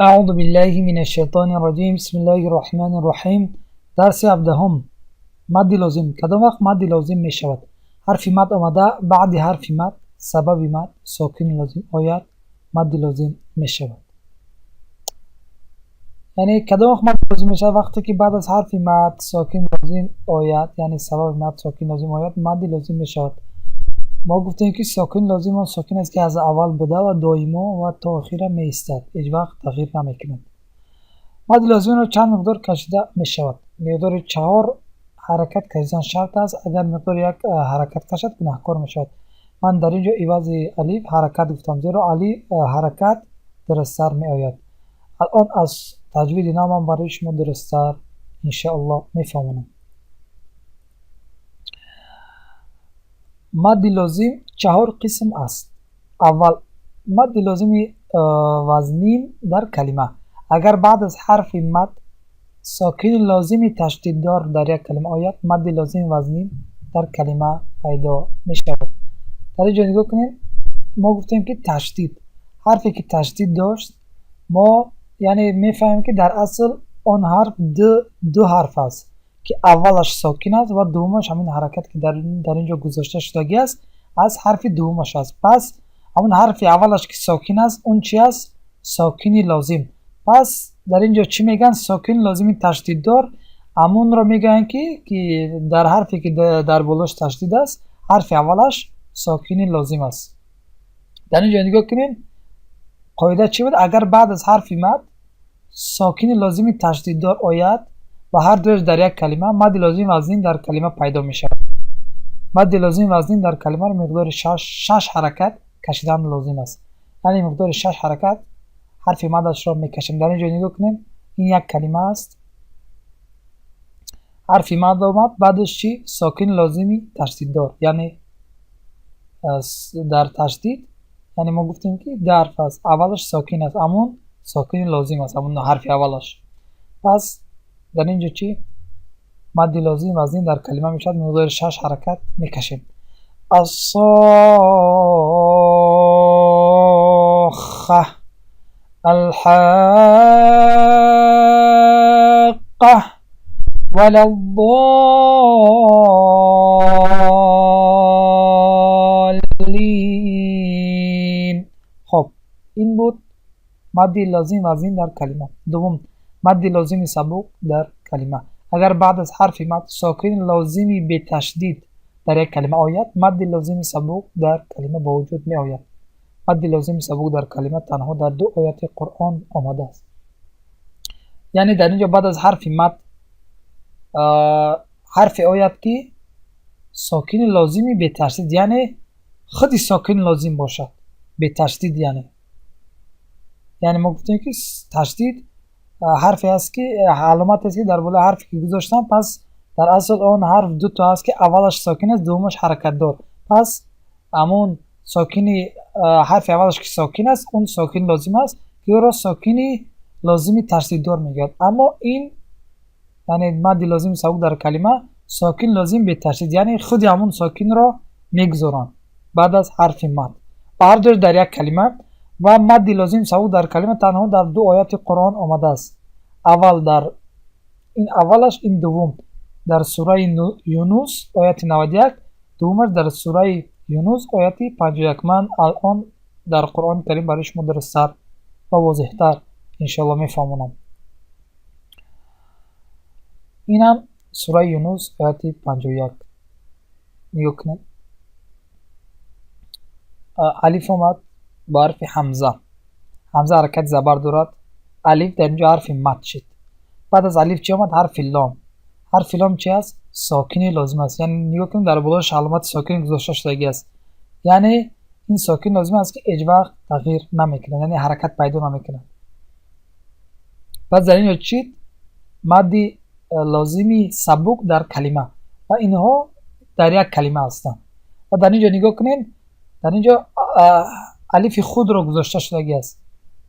أعوذ بالله من الشيطان الرجيم بسم الله الرحمن الرحیم. درس 17. مد لازم. کدام وقت مد لازم می شود؟ حرف مد آمده بعد حرف مد سبب مد ساکن لازم آید مد لازم می شود. یعنی کدام وقت مد لازم می شود؟ وقتی که بعد از حرف مد ساکن لازم آید، یعنی سبب مد ساکن لازم آید مد لازم می شود. ما گفتیم که ساکن لازم آن ساکن است که از اول بوده و دائما و تا آخر می ایستد، هیچ وقت تغییر نمی کند. مد لازم را چند مقدار کشیده می شود. مقدار 4 حرکت کشیدن شرط است. اگر مقدار 1 حرکت کشد گناهکار می شود. من در اینجا عوض الف حرکت گفتم، زیرا الف حرکت درست‌تر می آید. الان از تجوید نامم برای شما درست‌تر ان شاء الله می فهمونم. مد لازم 4 قسم است. اول مد لازم وزنین در کلمه. اگر بعد از حرف مد ساکن لازمی تشدید دار در یک کلمه آید مد لازم وزنین در کلمه پیدا می شود. در اینجا نگاه کنید، ما گفتیم که تشدید، حرفی که تشدید داشت ما یعنی می فهمیم که در اصل آن حرف دو حرف است که اولش ساکن است و دومش همین حرکت که در اینجا گذاشته شده است از حرف دومش است. پس همون حرف اولش که ساکن است اون چی است؟ ساکنی لازم. پس در اینجا چی میگن؟ ساکن لازمی تشدید دار. همون را میگن که در حرفی که در بالاش تشدید است حرف اولش ساکنی لازم است. در اینجا نگاه کنین قاعده چی بود؟ اگر بعد از حرف مد ساکن لازمی تشدید دار آید و هر دوش در یک کلمه مد لازم وزنین در کلمه پیدا می شود. مد لازم وزنین در کلمه را مقدار 6 حرکت کشیدن لازم است. یعنی مقدار 6 حرکت حرف مدش را میکشیم. در اینجا نگاه کنیم، این یک کلمه است، حرف مد آمد بعدش چی؟ ساکن لازمی تشدید دار، یعنی در تشدید یعنی ما گفتیم که در حرف است اولش ساکن است، همون ساکن لازم است، همون حرف اولش. پس در اینجا چی؟ مد لازم وزنین در کلمه میشد مقدار 6 حرکت میکشیم. الصاخة الحاقة ولا الضالين. خب این بود مد لازم وزنین در کلمه. دوم مد لازم سبوق در کلمه. اگر بعد از حرف مد ساکن لازمی به تشدید در یک کلمه آید مد لازم سبوق در کلمه با وجود می آید. مد لازم سبوق در کلمه تنها در 2 آیات قرآن آمده است. یعنی در اینجا بعد از حرف مد حرف آید که ساکن لازمی به تشدید، یعنی خودی ساکن لازم باشد به تشدید. یعنی ما گفتیم که تشدید حرفی است که علامت است که در بالا حرفی که گذاشتم، پس در اصل آن حرف 2 تا است که اولش ساکن است دومش حرکت دار. پس همون ساکنی حرف اولش که ساکن است اون ساکن لازم است که او را ساکنی لازمی تشدید دار میگوید. اما این یعنی مد لازم سبوق در کلمه ساکن لازم به تشدید، یعنی خود همون ساکن را میگذارن بعد از حرف مد و هر دوش در یک کلمه. و مد لازم سبوق در کلمه تنها در 2 آیات قرآن آمده است. اول در این اولش، این دوم در سوره یونس آیت 91، دومش در سوره یونس آیت 51. من الان در قرآن کریم برای شما درست‌تر و واضح‌تر ان شاء الله میفهمونم. اینم سوره یونس آیت 51. نگاه کنید، الف اومد با حرف حمزه حرکت زبر دارد. الف در اینجا حرف مد شد. بعد از الف چی آمد؟ حرف لام. حرف لام چی است؟ ساکنی لازم است. یعنی نگاه کنید در بالاش علامت ساکن گذاشته شده است، یعنی این ساکن لازم است که هیچ وقت تغییر نمیکنه، یعنی حرکت پیدا نمیکنه. بعد در اینجا چی؟ مد لازمی سبوق در کلمه و اینها در یک کلمه هستند. و در اینجا نگاه کنید، در اینجا الف خود را گذاشته شده است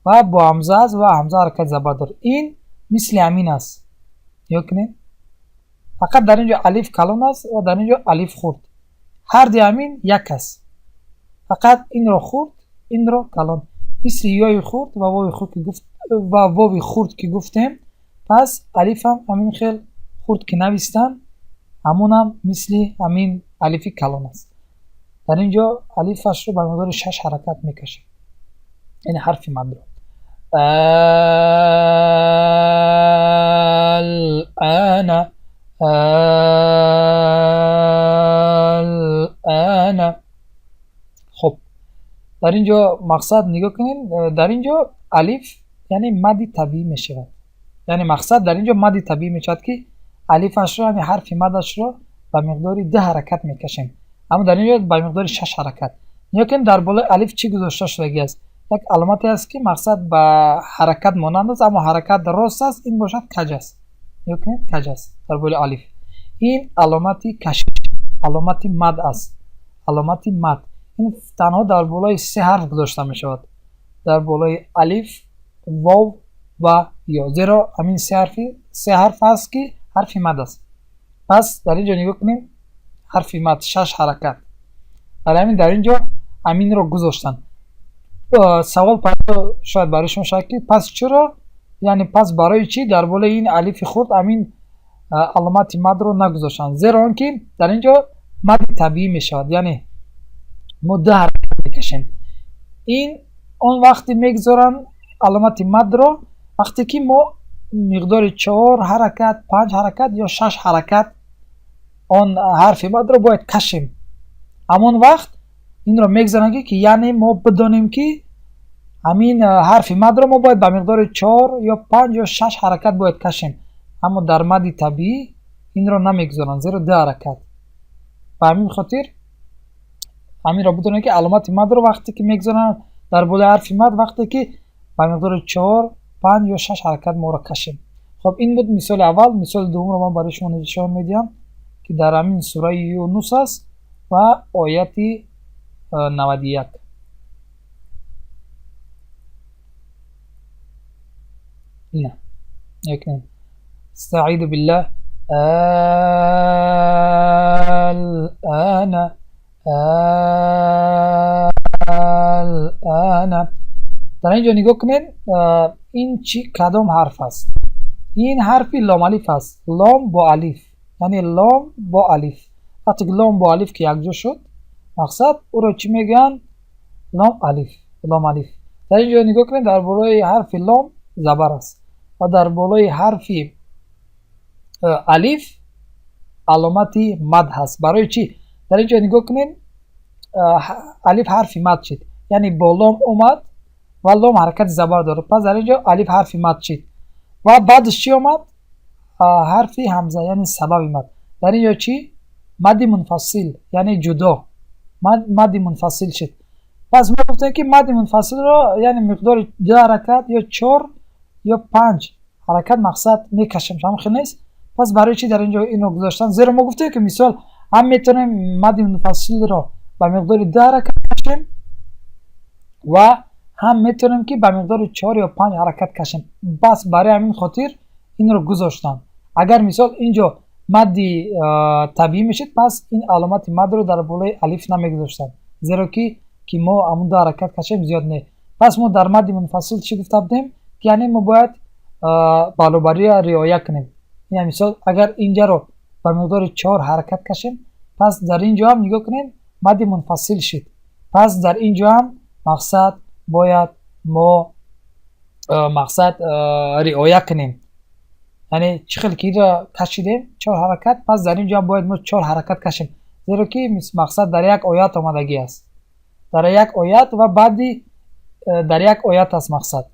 و با همزه است و همزه حرکت زبر دارد. این مثل همین است. نگاه کنید، فقط در اینجا الف کلان است و در اینجا الف خورد. هر دو همین یک است، فقط این را خورد این را کلان. مثل یای خورد و وای خورد که گفت و واوی خورد که گفتیم، پس الف هم همین خیل خورد که نویستم، همون هم مثل همین الف کلان است. در اینجا الفش رو به مقدار 6 حرکت میکشیم، این حرف مد رو. الان الان. خب در اینجا مقصد نگاه کنین، در اینجا الف یعنی مد طبیعی میشه، یعنی مقصد در اینجا مد طبیعی میشد که الفش رو، یعنی حرف مدش رو به مقدار 10 حرکت میکشیم، اما در اینجا به مقدار 6 حرکت. نگاه کنین در بالای الف چی گذاشته شده است؟ یک علامتی است که مقصد به حرکت مانند است، اما حرکت راست است، این باشد کج است. نگاه کنین کج است در بالای الف. این علامتی کشش، علامتی مد است، علامتی مد. این تنها در بالای 3 حرف گذاشته می شود، در بالای الف، واو و یا، زیرا همین 3 حرف است که حرف مد است. پس در اینجا نگاه کنیم حرف مد 6 حرکت، در اینجا همین رو گذاشتن. سوال پیدا شاید برای شما شکلی، پس چرا، یعنی پس برای چی در بالای این الف خورد همین علامت مد رو نگذاشتن؟ زیرا آنکه در اینجا مد طبیعی می شود، یعنی مده حرکت میکشیم. این اون وقتی میگذارن علامت مد رو وقتی که ما مقدار 4 حرکت، 5 حرکت یا 6 حرکت آن حرف مد رو باید کشیم. همون وقت این رو میگذارن که یعنی ما بدانیم که همین حرف مد رو ما باید به مقدار 4 یا 5 یا 6 حرکت باید کشیم، اما در مد طبیعی این رو نمیگذارن، زیرا 10 حرکت. به همین خاطر همین را بدونید که علامت مد رو وقتی که میگذارن در بالای حرف مد وقتی که به مقدار 4 5 یا 6 حرکت ما را کشیم. خب این بود مثال اول. مثال دوم رو من برای شما نشان میدم که در همین سوره یونس است و آیت 91. نه یکنیم استعیذ بالله الان الان. در اینجا نگاه کنید این چی کدام حرف است؟ این حرفی لام الف است، لام با الف، یعنی لام با الف. وقتی لام با الف که یکجا شد مقصد او را چی میگن؟ لام الف، لام الف. در اینجا نگاه کنید در بالای حرف لام زبر است و در بالای حرف الف علامتی مد هست. برای چی؟ در اینجا نگاه کنید الف حرف مد شد، یعنی با لام اومد و لام حرکت زبر داره، پس در اینجا الف حرف مد شد و بعدش چی اومد؟ حرف همزه، یعنی سبب مد. در اینجا چی؟ مد منفصل، یعنی جدا، مد منفصل شد. پس ما گفتیم که مد منفصل را یعنی مقدار 2 حرکت یا 4 یا 5 حرکت مقصد میکشیم، شما خیلی نیست. پس برای چی در اینجا اینو گذاشتن؟ زیرا ما گفتیم که مثال هم میتونیم مد منفصل را به مقدار 2 حرکت کشیم و هم میتونیم که به مقدار 4 یا 5 حرکت کشیم. بس برای همین خاطر این رو گذاشتم. اگر مثال اینجا مد طبیعی میشد پس این علامت مد رو در بالای الف نمیگذاشتم، زیرا که ما همون 2 حرکت کشیم زیاد نه. پس ما در مد منفصل چی گفته بودیم؟ یعنی ما باید بالابری رعایت کنیم. یعنی مثال اگر اینجا رو به مقدار 4 حرکت کشیم پس در اینجا هم نگاه کنیم مد منفصل شد، پس در اینجا هم مقصد باید ما مقصد رعایت کنیم. یعنی چه خیلی که را کشیدیم 4 حرکت، پس در اینجا باید ما 4 حرکت کشیم، زیرا که مقصد در یک آیات آمدگی است، در یک آیات و بعدی در یک آیات است. مقصد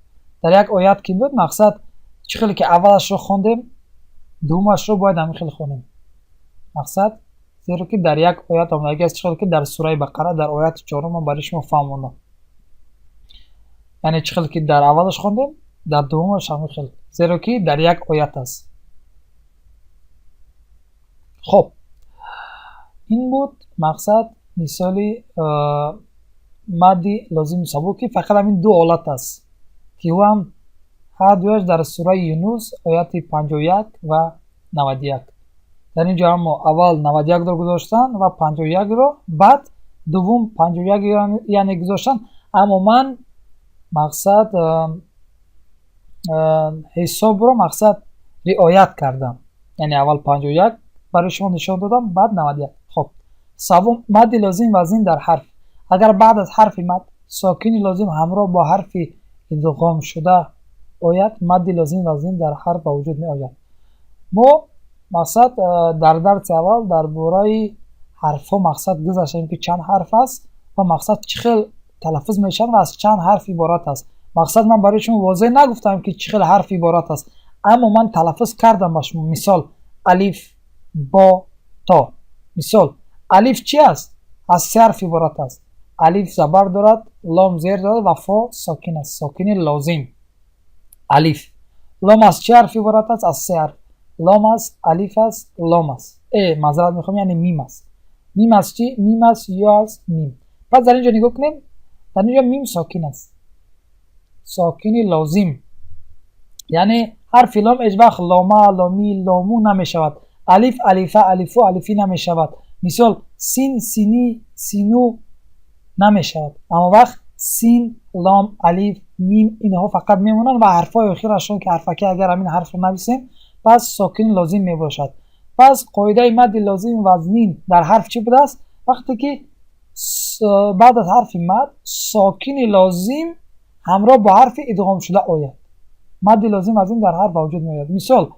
در یک آیات که بود مقصد چه خیلی که اولش رو خوندیم دومش رو باید همین خیلی خونیم مقصد، زیرا که در یک آیات آمدگی است، چه خیلی که در سوره بقره در آیات 4 ما برای شما فهموندم. یعنی چه خیلی که در اولش خوندیم در دومش همین خیلی، زیرا که در یک آیات است. خب این بود مقصد مثالی مدی لازم سبوکی، فقط همین 2 حالت است که هم هر دوش در سوره یونس آیات 51 و 91. در اینجا هم اول 91 رو گذاشتن و 51 رو، بعد دوم 51 یعنی گذاشتن. اما من مقصد حساب رو مقصد رعایت کردم، یعنی اول 51 برای شما نشان دادم، بعد 91. خب سوم، مد لازم وزین در حرف. اگر بعد از حرف مد ساکن لازم همراه با حرف ادغام شده آید، مد لازم وزین در حرف به وجود می آید. ما مقصد در درس اول در باره حرف ها مقصد گذاشتیم که چند حرف است و مقصد چه خیلی تلفظ میشن و از چند حرف عبارت است. مقصد من برای شما واضح نگفتم که چه خیلی حرف عبارت است، اما من تلفظ کردم با شما. مثال الف، با، تا. مثال الف چی است؟ از سه حرف عبارت است. الف زبر دارد، لام زیر دارد و فا ساکن است، ساکن لازم. الف. لام از چه حرف عبارت است؟ از سه حرف. لام است، الف است، لام است. معذرت میخوام، یعنی میم است. میم از چی؟ میم است یا از میم. پس در اینجا نگاه کنیم، در اینجا میم ساکن است، ساکن لازم، یعنی حرف لام اجباخ لاما، لامی، لامو نمی شود. الف، الفه، الفو، الفی نمی شود. مثال سین، سینی، سینو نمی شود. اما وقت سین، لام، الف، میم اینها فقط میمونن و حرفای آخرشون که حرفکی اگر همین حرف رو نویسیم پس ساکن لازم می باشد. پس قاعده مد لازم وزنین در حرف چی بوده است؟ وقتی که بعد از حرف مد ساکن لازم همراه با حرف ادغام شده آید، مد لازم وزین در حرف وجود می آید. مثال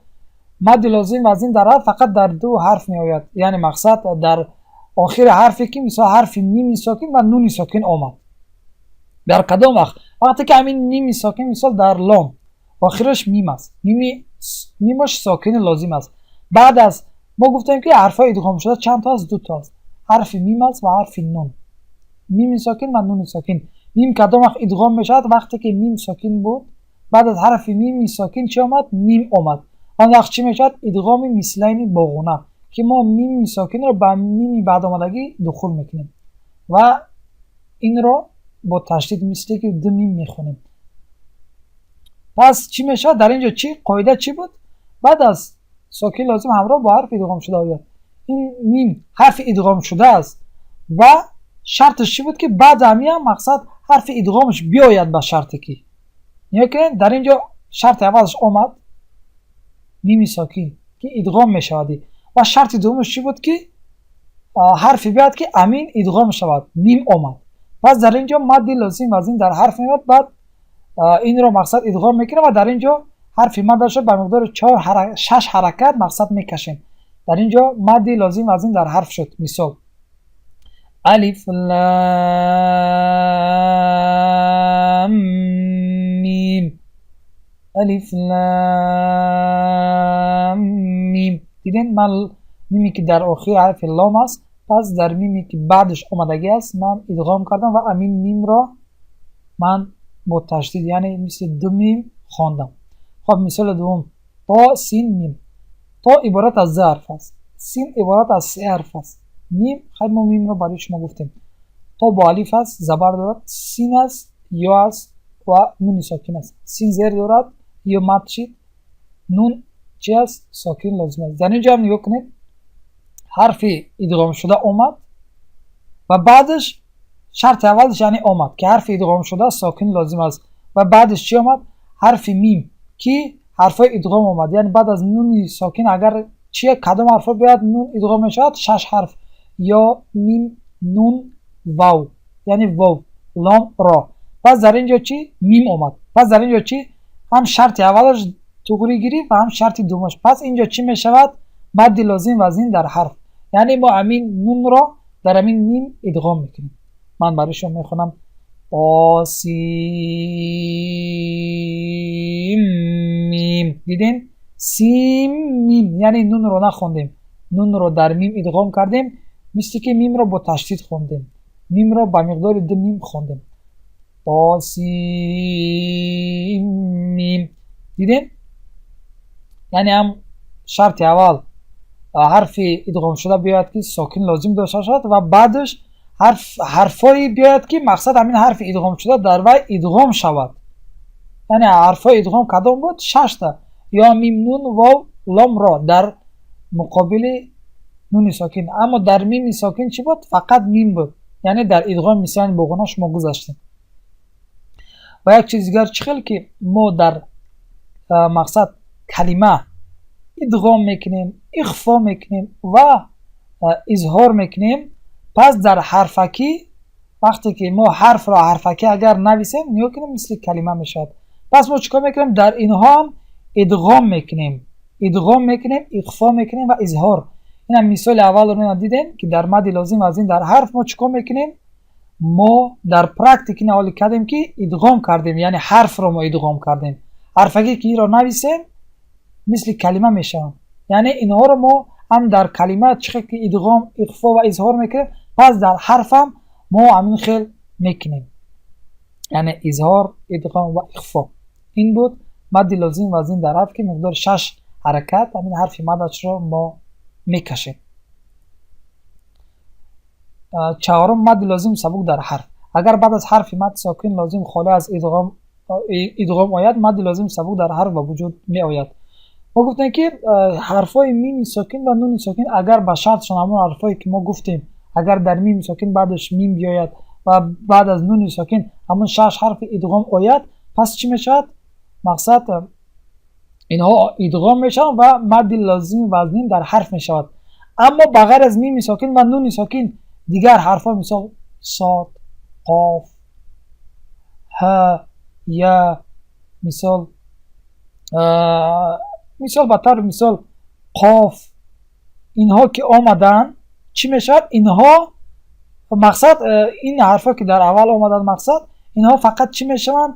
مد لازم وزین در حرف فقط در دو حرف می آید، یعنی مقصد در آخر حرفی که مثال حرف میم ساکن و نون ساکن آمد. در کدام وقت؟ وقتی که همین میم ساکن مثال در لام آخرش میم است، میمش ساکن لازم است. بعد از ما گفتیم که حرفای ادغام شده چند تا است؟ دو تا است، حرف میم است و حرف نون. میم ساکن و نون ساکن. میم کدام وقت ادغام میشد؟ وقتی که میم ساکن بود، بعد از حرف میم ساکن چی آمد؟ میم آمد. آن وقت چی میشد؟ ادغام مثلین باغونه، که ما میم ساکن رو با میم بعد آمدگی دخول میکنیم و این رو با تشدید مثلی که دو میم میخونیم. پس چی میشد در اینجا؟ چی قاعده چی بود؟ بعد از ساکن لازم همراه با حرف ادغام شده آید. این میم حرف ادغام شده است و شرطش چی بود؟ که بعد همین مقصد حرف ادغامش بیاید. با شرطی که در اینجا شرط اولش آمد میم ساکن که ادغام میشودی و شرط دومش چی بود؟ که حرفی بیاد که امین ادغام شود، میم آمد. پس در اینجا مد لازم وزین در حرف میاد، بعد این رو مقصد ادغام میکنه و در اینجا حرف مدش به مقدار 6 حرکت مقصد میکشیم. در اینجا مد لازم وزین در حرف شد. مثال الف لام میم، الف لام میم. دیدین من میمی که در آخر حرف لام است، پس در میمی که بعدش آمدگی است من ادغام کردم و امین میم را من با تشدید یعنی مثل دو میم خواندم. خب مثال دوم تا سین میم. تا عبارت از سه حرف است، سین عبارت از سه حرف است. میم خیلی ما میم رو برای شما گفتیم. تا با الف است، زبر دارد، سین است، یا است و نون ساکن است. سین زیر دارد، یا مد شد، نون چی است؟ ساکن لازم است. در اینجا هم نگاه کنید، حرف ادغام شده آمد و بعدش شرط اولش یعنی آمد که حرف ادغام شده ساکن لازم است و بعدش چی آمد؟ حرف میم که حرفای ادغام آمد، یعنی بعد از نون ساکن اگر چیه کدام حرفا بیاد نون ادغام شد؟ 6 حرف، یا میم، نون، واو، یعنی واو، لام، را. پس در اینجا چی؟ میم آمد. پس در اینجا چی؟ هم شرط اولش توگری گیری و هم شرط دومش. پس اینجا چی می شود؟ مد لازم وزین در حرف، یعنی ما امین نون را در امین میم ادغام میکنیم. من برای شما میخونم سیم میم. دیدین؟ سیم میم یعنی نون رو نخوندیم، نون رو در میم ادغام کردیم، مثل که میم رو با تشدید خوندیم، میم رو با مقدار دو میم خوندیم. سیم میم. دیدین؟ یعنی هم شرط اول حرف ادغام شده بیاید که ساکن لازم داشته شد و بعدش حرفایی بیاید که مقصد همین حرف ادغام شده در وی ادغام شود. یعنی حرفای ادغام کدام بود؟ 6 تا، یا میم، نون، واو، لام، را در مقابل نون ساکن. اما در میم ساکن چی بود؟ فقط میم بود، یعنی در ادغام مثلا بگونه شما گذاشتیم. و یک چیز دیگر چی خیلی که ما در مقصد کلمه ادغام میکنیم، اخفا میکنیم و اظهار میکنیم. پس در حرفکی وقتی که ما حرف را حرفکی اگر نویسیم نیا کنیم مثل کلمه میشد. پس ما چیکار میکنیم؟ در اینها هم ادغام میکنیم، اخفا میکنیم و اظهار. این هم مثال اول رو دیدیم که در مد لازم و این در حرف ما چیکار میکنیم؟ ما در پرکتیک این حال کردیم که ادغام کردیم، یعنی حرف رو ما ادغام کردیم. حرفکی که این را نویسیم مثل کلمه میشن. یعنی اینها رو ما هم در کلمه چقدر که ادغام، اخفا و اظهار میکنیم، پس در حرف هم ما همین خیل میکنیم، یعنی اظهار، ادغام و اخفا. این بود مد لازم و این در حرف که مقدار 6 حرکت همین حرف مدش رو ما میکشیم. چهارم مد لازم سبک در حرف. اگر بعد از حرف مد ساکن لازم خالی از ادغام آید، مد لازم سبک در حرف به وجود می آید. ما گفتیم که حرفای میم ساکن و نون ساکن اگر به شرطشون همون حرفایی که ما گفتیم، اگر در میم ساکن بعدش میم بیاید و بعد از نون ساکن همون 6 حرف ادغام آید، پس چی میشد؟ مقصد اینها ادغام میشن و مد لازم وزنین در حرف میشود. اما بغیر از میم ساکن و نون ساکن دیگر حرفا مثال صاد، قاف، ها، یا مثال بطور مثال قاف، اینها که آمدن چی میشد؟ اینها مقصد این حرفا که در اول آمدن مقصد اینها فقط چی میشوند؟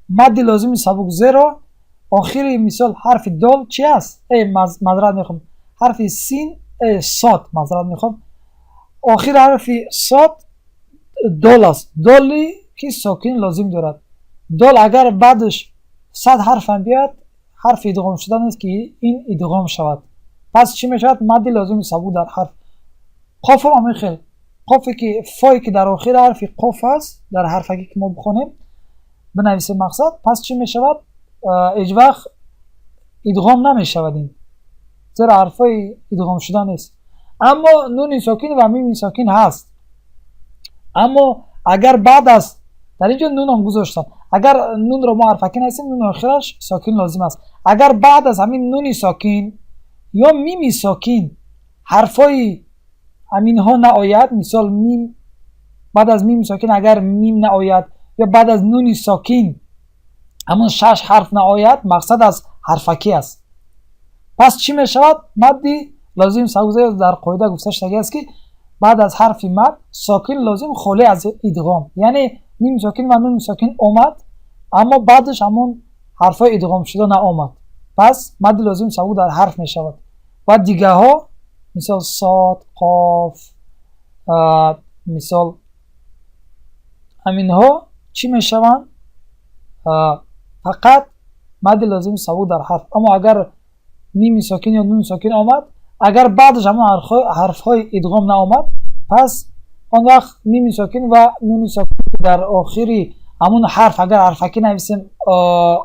مد لازم سبک زیرا آخری مثال حرف دال چی است؟ معذرت میخوام، حرف سین صاد، معذرت میخوام، آخر حرف صاد دال است. دالی که ساکن لازم دارد. دال اگر بعدش 100 حرف هم بیاد حرف ادغام شدن است که این ادغام شود. پس چی میشود؟ مد لازم سبک در حرف. قاف هم خیلی قافی که فایی که در آخر حرف قاف است در حرفی که ما بخونیم بنویسیم مقصد، پس چی میشود؟ هیچ وقت ادغام نمیشود این، زیرا حرفای ادغام شدن است. اما نون ساکن و میم ساکن هست. اما اگر بعد از در اینجا نون هم گذاشتم، اگر نون رو ما حرفکی نویسیم نون آخرش ساکن لازم است. اگر بعد از همین نون ساکن یا میم ساکن حرفای همین ها نآید، مثال میم بعد از میم ساکن اگر میم نآید یا بعد از نون ساکن همون 6 حرف نآید، مقصد از حرفکی است. پس چی می شود؟ مدی لازم سبک در قاعده گفته شده است که بعد از حرف مد ساکن لازم خالی از ادغام، یعنی میم ساکن و نون ساکن اومد اما بعدش همون حرفای ادغام شده نآمد، پس مد لازم سبک در حرف می شود. و دیگه ها مثال صاد، قاف، مثال همین ها چی می شوند؟ فقط مد لازم سبک در حرف. اما اگر میم ساکن یا نون ساکن آمد، اگر بعدش همون حرف های ادغام نآمد، پس آن وقت میم ساکن و نون ساکن در آخری همون حرف اگر حرفکی نویسیم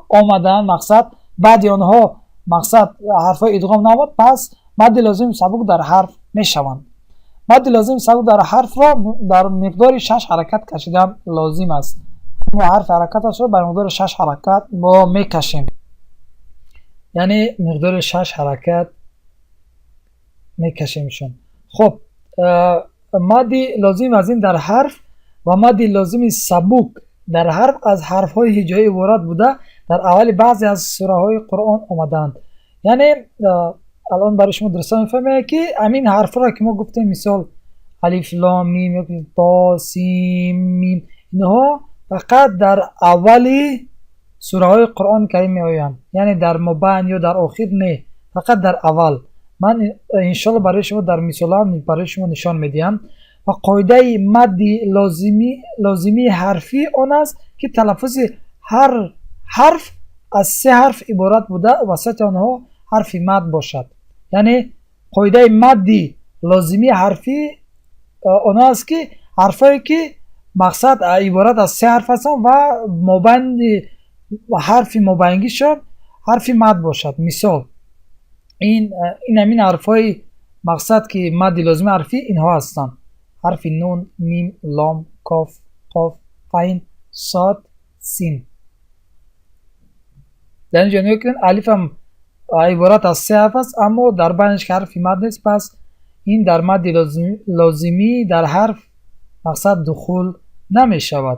آمدن مقصد بعد آنها مقصد حرف های ادغام نآمد، پس مد لازم سبک در حرف می شوند. مد لازم سبک در حرف را در مقدار 6 حرکت کشیدن لازم است. ما حرف حرکتش رو بر مقدار 6 حرکت ما میکشیم، یعنی مقدار 6 حرکت میکشیمشون. خب مد لازم از این در حرف و مد لازم سبک در حرف از حرف های هجایی عبارت بوده در اول بعضی از سوره های قرآن آمدند. یعنی الان برای شما درست میفهمه که همین حرف را که ما گفتیم مثال الف لام میم یا تا سین میم، اینها فقط در اولی سوره های قرآن کریم می آیند، یعنی در مبین یا در آخر نه، فقط در اول. من انشالله برای شما در مثال برای شما نشان میدیم. و قاعده مد لازمی حرفی آن است که تلفظ هر حرف از 3 حرف عبارت بوده وسط آنها حرف مد باشد. یعنی قاعده مد لازمی حرفی آن است که حرفایی که مقصد عبارت از 3 حرف هستند و مابند حرف مابینگیشان حرف مد باشد. مثال این همین حرفای مقصد که مد لازمی حرفی اینها هستند: حرف نون، میم، لام، کاف، قاف، عین، صاد، سین. در اینجا نگاه کنین الف هم عبارت از 3 حرف است اما در بینش که حرفی مد نیست، پس این در مد لازمی در حرف مقصد دخول نمی شود.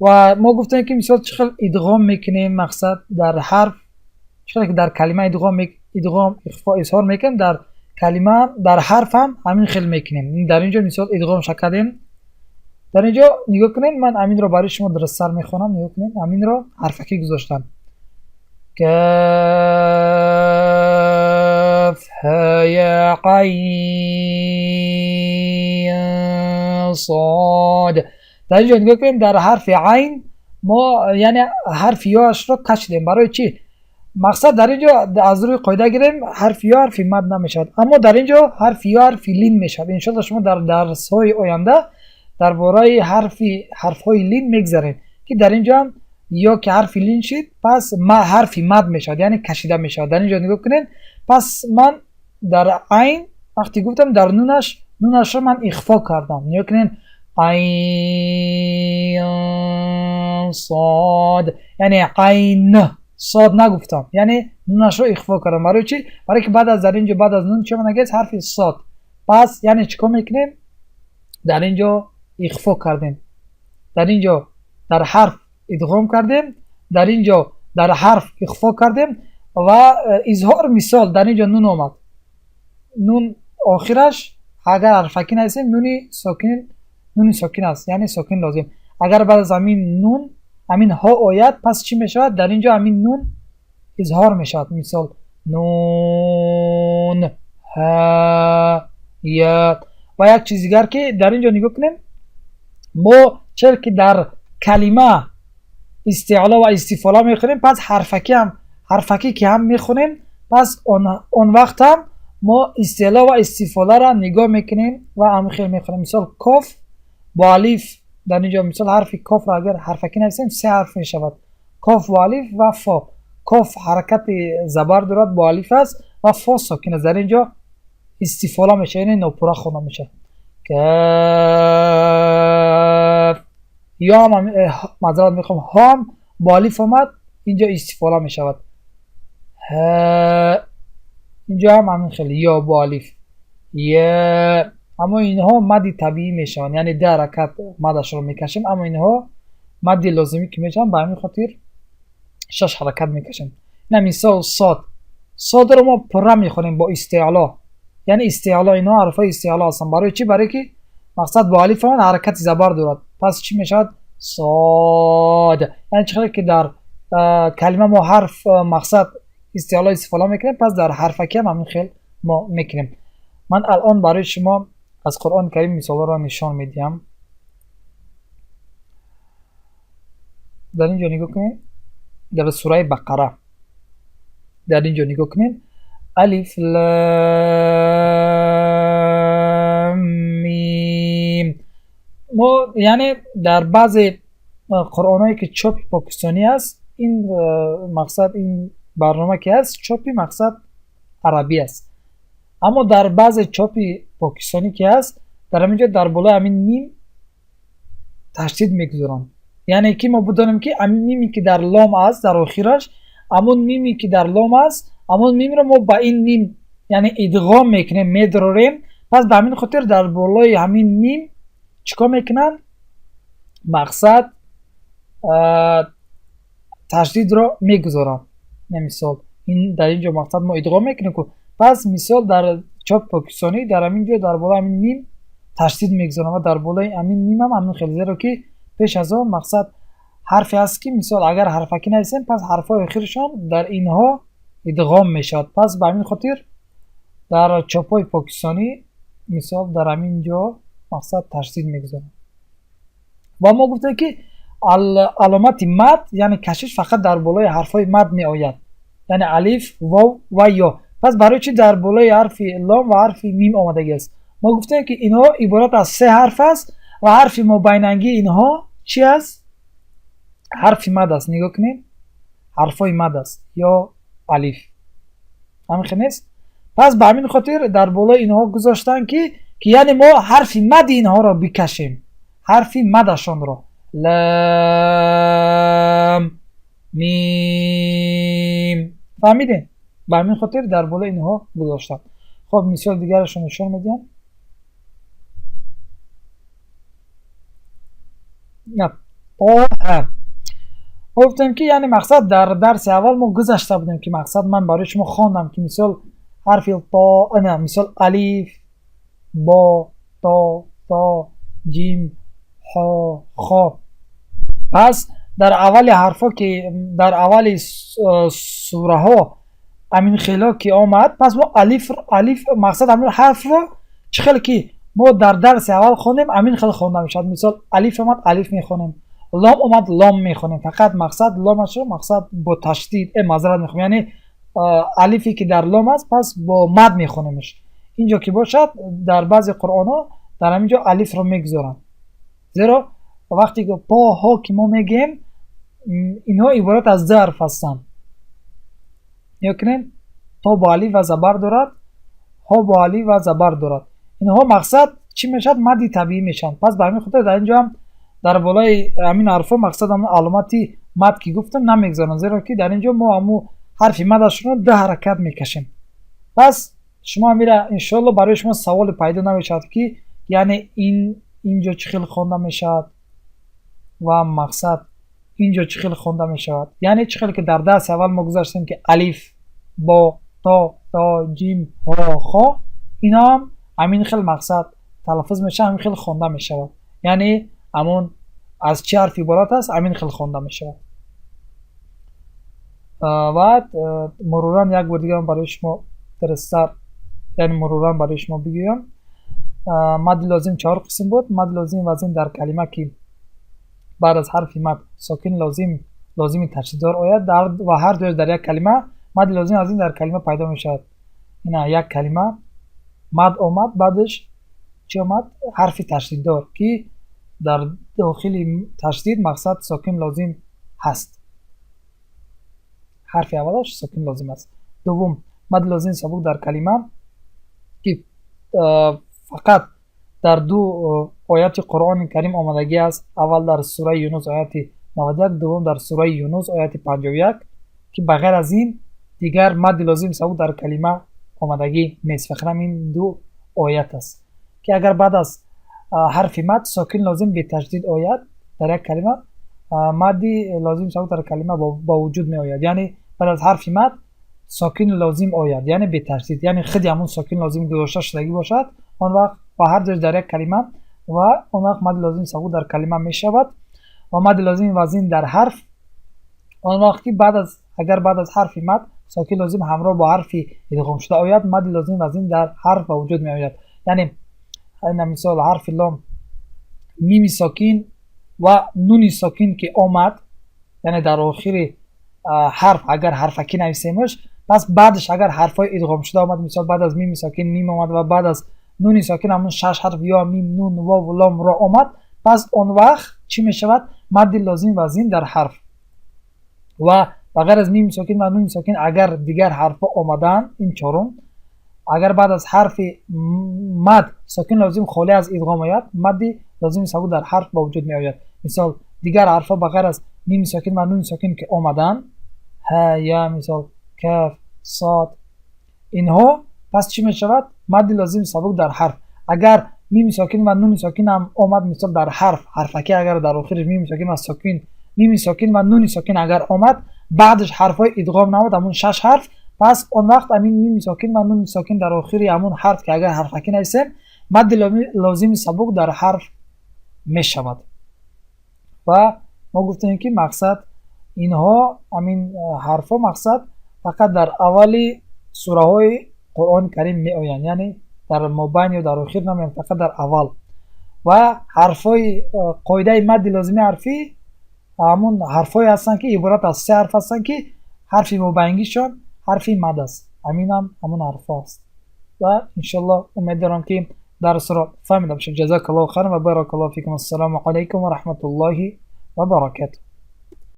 و ما گفتیم که مثال چقدر ادغام میکنیم مقصد در حرف، چقدر که در کلمه ادغام اخفا اظهار میکنیم در کلمه در حرف هم همین خیلی میکنیم. در اینجا مثال ادغام شکردیم. در اینجا نگاه کنین، من امین رو برای شما درست سر میخونم. نگاه کنین امین رو حرفکی گذاشتم. کاف یا قین صاد. در اینجا نگاه کنین در حرف عین ما یعنی حرف یاش رو کشیدیم. برای چی؟ مقصد در اینجا از روی قاعده گیریم حرف یا حرف مد نمیشد، اما در اینجا حرف یا حرف لین میشد. ان شاء الله شما در درس های آینده درباره حرف‌های لین میگذاریم که در اینجا یا که حرف لین شد پس حرف مد میشد یعنی کشیده میشد. در اینجا نگاه کنین، پس من در عین وقتی گفتم در نونش رو من اخفا کردم. نگاه کنین عین صاد یعنی عین صاد نگفتم، یعنی نونش رو اخفا کردم. برای چی؟ برای که بعد از در اینجا بعد از نون چه نگه حرف صاد، پس یعنی چیکار میکنیم؟ در اینجا اخفا کردیم، در اینجا در حرف ادغام کردیم، در اینجا در حرف اخفا کردیم و اظهار مثال در اینجا نون آمد. نون آخرش اگر حرفکی نهستیم نون ساکن است یعنی ساکن لازم. اگر بعد از همین نون همین ها آید پس چی میشود؟ در اینجا همین نون اظهار میشود. مثال نون ها یا. و یک چیز دیگر که در اینجا نگاه کنیم، ما چرا که در کلمه استعلا و استفاله میخونیم پس حرفکی که هم میخونیم، پس اون وقت هم ما استعلا و استفاله را نگاه میکنیم و هم خیلی میخونیم. مثال کاف با الف، در اینجا مثال حرف کاف را اگر حرفکی نویسیم 3 حرف میشود، کاف و الف و فا. کاف حرکت زبر دارد با الف است و فا ساکن است. در اینجا استفاله میشه یعنی ناپورا خونده میشه. کاف یا معذرت میخوام هم با الف آمد اینجا استفاله میشود. اینجا هم همین خیلی یا با الف یا، اما اینها مد طبیعی میشن یعنی در حرکت مدش رو میکشیم، اما اینها مد لازمی که میشن به همین خاطر 6 حرکت میکشیم. نه مثال صاد رو ما پره میخونیم با استعلا، یعنی استعلا اینها حرفای استعلا هستن. برای چی؟ برای که مقصد با الف هم حرکت زبر دارد، پس چی میشد؟ صاد. یعنی چقدر که در کلمه ما حرف مقصد استعلا استفاده میکنیم، پس در حرفکی هم همین خیل ما میکنیم. من الان برای شما از قرآن کریم مثال را نشان میدیم. در اینجا نگاه کنید در سوره بقره، در اینجا نگاه کنید الف لام میم. ما یعنی در بعضی قرآنایی که چاپ پاکستانی است این مقصد این برنامه که هست چاپی مقصد عربی است، اما در بعض چاپی پاکستانی که هست در همینجا در بالای همین میم تشدید میگذارن. یعنی که ما بدانیم که همین میمی که در لام است در آخرش، همون میمی که در لام است همون میم رو ما با این میم یعنی ادغام میکنیم میدراریم، پس به همین خاطر در بالای همین میم چیکار میکنن؟ مقصد تشدید رو میگذارن. مثال این در اینجا مقصد ما ادغام میکنیم که پس مثال در چاپ پاکستانی در همینجا در بالای همین میم تشدید میگذارن و در بالای همین میم هم همین خیلی زیرا که پیش از آن مقصد حرفی هست که مثال اگر حرفکی نویسیم پس حرفای آخرشان در اینها ادغام میشد، پس به همین خاطر در چاپای پاکستانی مثال در همینجا مقصد تشدید میگذارن. و ما گفتیم که علامت مد یعنی کشش فقط در بالای حرفای مد می آید، یعنی الف واو و یا. پس برای چی در بالای حرف لام و حرف میم آمدگی است؟ ما گفتیم که اینها عبارت از 3 حرف است و حرف مابیننگی اینها چی است؟ حرف مد است. نگاه کنید حرفای مد است یا الف همین نیست. پس به همین خاطر در بالای اینها گذاشتن که یعنی ما حرف مد اینها را بکشیم، حرف مدشان را لام میم فهمیدین؟ به همین خاطر در بالا اینها گذاشتم. خب مثال دیگرش رو نشون میدم. نه طه. گفتم که یعنی مقصد در درس اول ما گذاشته بودیم که مقصد من برای شما خواندم که مثال حرف طا، نه مثال الف، با، تا، جیم، ها، خا. پس در اول حرفا که در اول سوره ها امین خیلا که آمد، پس ما الف مقصد همین حرف رو چه خیلی که ما در درس اول خوندیم امین خیلی خونده میشد. مثال الف اومد الف میخونیم، لام اومد لام میخونیم. فقط مقصد لامش رو مقصد با تشدید معذرت میخونیم، یعنی الفی که در لام است پس با مد میخونیمش. اینجا که باشد در بعضی قرآن ها در همینجا الف رو میگذارن، زیرا وقتی که پا ها که ما میگیم اینها عبارت از ظرف هستن. یکنین تا با الف و زبر دارد، ها با الف و زبر دارد. اینها مقصد چی میشد؟ مدی طبیعی میشن. پس به همین خاطر در اینجا هم در بالای همین حرفا مقصد هم علامتی مد که گفتم نمیگذارن، زیرا که در اینجا ما همو حرف مدش رو 2 حرکت میکشیم. پس شما میره انشالله برای شما سوال پیدا نمیشد که یعنی اینجا چه خیلی خونده میشد و مقصد اینجا چه خیلی خونده میشود. یعنی چه خیلی که در درس اول ما گذاشتیم که الف، با، تا، جیم، ها، خا، اینا هم همین خیلی مقصد تلفظ میشه، همین خیلی خونده میشود. یعنی همون از چه حرف عبارت است همین خیلی خونده میشود. و مرورا یک بار دیگه برای شما درستر، یعنی مرورا برای شما بگویم. مد لازم 4 قسم بود. مد لازم وزن در کلمه که بعد از حرف مد ساکن لازمی تشدیددار آید و هر دوش در یک کلمه مد لازم از این در کلمه پیدا می شود. اینا یک کلمه مد آمد بعدش چی آمد؟ حرف تشدیددار که در داخل تشدید مقصد ساکن لازم هست. حرف اولش ساکن لازم است. دوم مد لازم سبک در کلمه که فقط در 2 آیات قرآن کریم آمدگی است. اول در سوره یونس آیت 91، دوم در سوره یونس آیت 51 که بغیر از این دیگر مد لازم سبک در کلمه آمدگی نیست. فقط این 2 آیت است که اگر بعد از حرف مد ساکن لازم به تشدید آید در یک کلمه، مد لازم سبک در کلمه با وجود می آید. یعنی بعد از حرف مد ساکن لازم آید یعنی به تشدید، یعنی خود همون ساکن لازم گذاشته شدگی باشد آن وقت با هر دوش در یک کلمه و آن وقت مد لازم سبک در کلمه می شود. و مد لازم وزن در حرف آن وقت که اگر بعد از حرف مد ساکن لازم همراه با حرف ادغام شده آید، مد لازم وزن در حرف به وجود می آید. یعنی این مثال حرف لام میم ساکن و نون ساکن که آمد، یعنی در آخر حرف اگر حرفکی نویسیمش، پس بعدش اگر حرفای ادغام شده آمد، مثال بعد از میم ساکن میم آمد و بعد از نون ساکن همون 6 حرف یا میم نون واو لام را آمد، پس اون وقت چی می شود؟ مد لازم وزن در حرف. و بغیر از میم ساکن و نون ساکن اگر دیگر حرفا آمدن، این چهارم، اگر بعد از حرف مد ساکن لازم خالی از ادغام آید، مد لازم سبک در حرف با وجود می آید. مثال دیگر حرفا بغیر از میم ساکن و نون ساکن که آمدن، ها، یا، مثال کاف، صاد، اینها، پس چی می شود؟ مد لازم سبک در حرف. اگر میم ساکن و نون ساکن هم آمد، مثال در حرفکی اگر در آخرش میم ساکن و میم ساکن و نون ساکن اگر آمد بعدش حرفای ادغام نمود همون 6 حرف، پس اون وقت همین میم ساکن و نون ساکن در آخری همون حرف که اگر حرفکی نویسیم مد لازم سبک در حرف می شود. و ما گفتیم که مقصد اینها همین حرفا مقصد فقط در اولی سوره های قرآن کریم می آیند، یعنی در مابین یا در آخر نمیان، فقط در اول. و حرفای قاعده مد لازمی حرفی همون حرفای هستن که عبارت از 3 حرف هستن که حرف مبینگیشون حرف مد است. همون حرف است. و انشالله امید دارم که درس را فهمیده باشید. جزاک الله خیر و بارک الله فیکم. السلام علیکم و رحمت الله و برکاته.